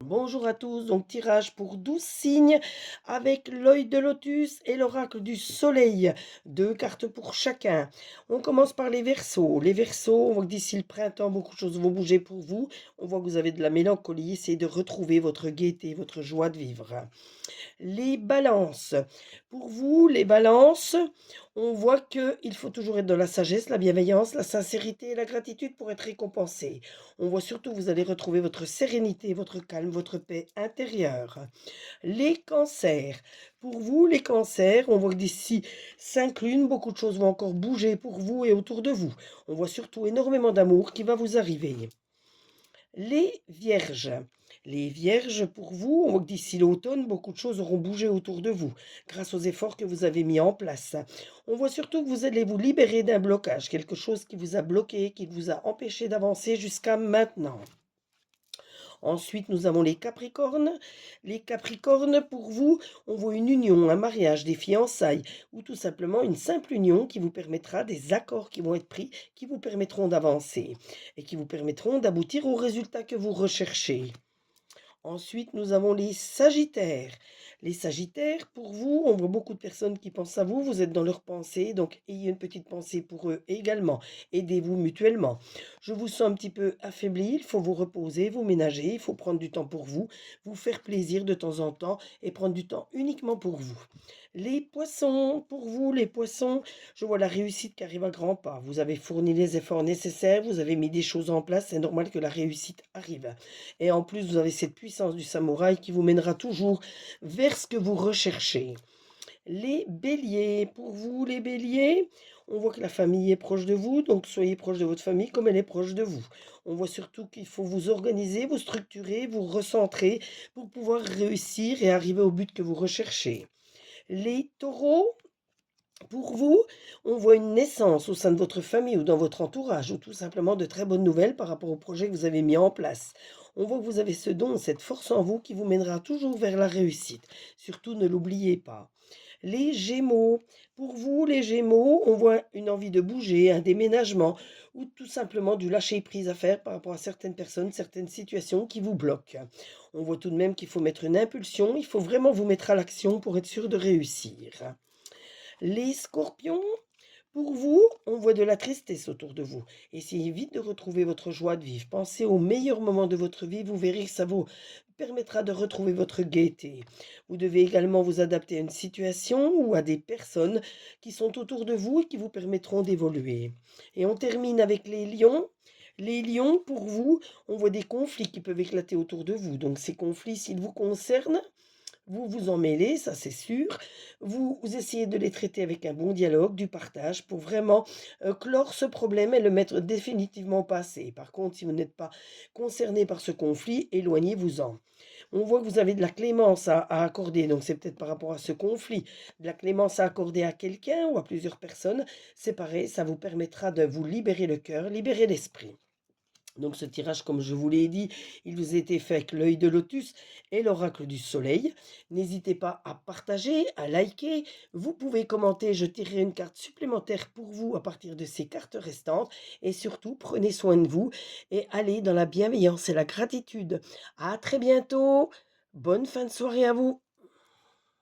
Bonjour à tous, donc tirage pour 12 signes avec l'œil de lotus et l'oracle du soleil. Deux cartes pour chacun. On commence par les Verseaux. Les Verseaux, on voit que d'ici le printemps, beaucoup de choses vont bouger pour vous. On voit que vous avez de la mélancolie, essayez de retrouver votre gaieté, votre joie de vivre. Les balances. Pour vous, les balances, on voit qu'il faut toujours être dans la sagesse, la bienveillance, la sincérité et la gratitude pour être récompensé. On voit surtout que vous allez retrouver votre sérénité, votre calme, votre paix intérieure. Les cancers. Pour vous, les cancers, on voit que d'ici 5 lunes, beaucoup de choses vont encore bouger pour vous et autour de vous. On voit surtout énormément d'amour qui va vous arriver. Les vierges. Les vierges, pour vous, on voit que d'ici l'automne, beaucoup de choses auront bougé autour de vous, grâce aux efforts que vous avez mis en place. On voit surtout que vous allez vous libérer d'un blocage, quelque chose qui vous a bloqué, qui vous a empêché d'avancer jusqu'à maintenant. Ensuite, nous avons les Capricornes. Les Capricornes, pour vous, on voit une union, un mariage, des fiançailles, ou tout simplement une simple union qui vous permettra des accords qui vont être pris, qui vous permettront d'avancer et qui vous permettront d'aboutir au résultat que vous recherchez. Ensuite, nous avons les Sagittaires. Les Sagittaires, pour vous, on voit beaucoup de personnes qui pensent à vous, vous êtes dans leurs pensées, donc ayez une petite pensée pour eux également. Aidez-vous mutuellement. Je vous sens un petit peu affaibli, il faut vous reposer, vous ménager, il faut prendre du temps pour vous faire plaisir de temps en temps et prendre du temps uniquement pour vous. Les Poissons, pour vous, les Poissons, je vois la réussite qui arrive à grands pas. Vous avez fourni les efforts nécessaires, vous avez mis des choses en place, c'est normal que la réussite arrive. Et en plus, vous avez cette puissance du samouraï qui vous mènera toujours vers ce que vous recherchez. Les béliers, pour vous les béliers, on voit que la famille est proche de vous, donc soyez proche de votre famille comme elle est proche de vous. On voit surtout qu'il faut vous organiser, vous structurer, vous recentrer pour pouvoir réussir et arriver au but que vous recherchez. Les taureaux, pour vous, on voit une naissance au sein de votre famille ou dans votre entourage, ou tout simplement de très bonnes nouvelles par rapport au projet que vous avez mis en place. On voit que vous avez ce don, cette force en vous qui vous mènera toujours vers la réussite. Surtout, ne l'oubliez pas. Les Gémeaux. Pour vous, les Gémeaux, on voit une envie de bouger, un déménagement, ou tout simplement du lâcher prise à faire par rapport à certaines personnes, certaines situations qui vous bloquent. On voit tout de même qu'il faut mettre une impulsion, il faut vraiment vous mettre à l'action pour être sûr de réussir. Les Scorpions, pour vous, on voit de la tristesse autour de vous. Essayez vite de retrouver votre joie de vivre. Pensez aux meilleurs moments de votre vie, vous verrez que ça vous permettra de retrouver votre gaieté. Vous devez également vous adapter à une situation ou à des personnes qui sont autour de vous et qui vous permettront d'évoluer. Et on termine avec les lions. Les lions, pour vous, on voit des conflits qui peuvent éclater autour de vous. Donc ces conflits, s'ils vous concernent, vous vous en mêlez, ça c'est sûr. Vous essayez de les traiter avec un bon dialogue, du partage, pour vraiment clore ce problème et le mettre définitivement au passé. Par contre, si vous n'êtes pas concerné par ce conflit, éloignez-vous-en. On voit que vous avez de la clémence à accorder, donc c'est peut-être par rapport à ce conflit. De la clémence à accorder à quelqu'un ou à plusieurs personnes, c'est pareil, ça vous permettra de vous libérer le cœur, libérer l'esprit. Donc ce tirage, comme je vous l'ai dit, il vous a été fait avec l'œil de lotus et l'oracle du soleil. N'hésitez pas à partager, à liker. Vous pouvez commenter, je tirerai une carte supplémentaire pour vous à partir de ces cartes restantes. Et surtout, prenez soin de vous et allez dans la bienveillance et la gratitude. À très bientôt. Bonne fin de soirée à vous.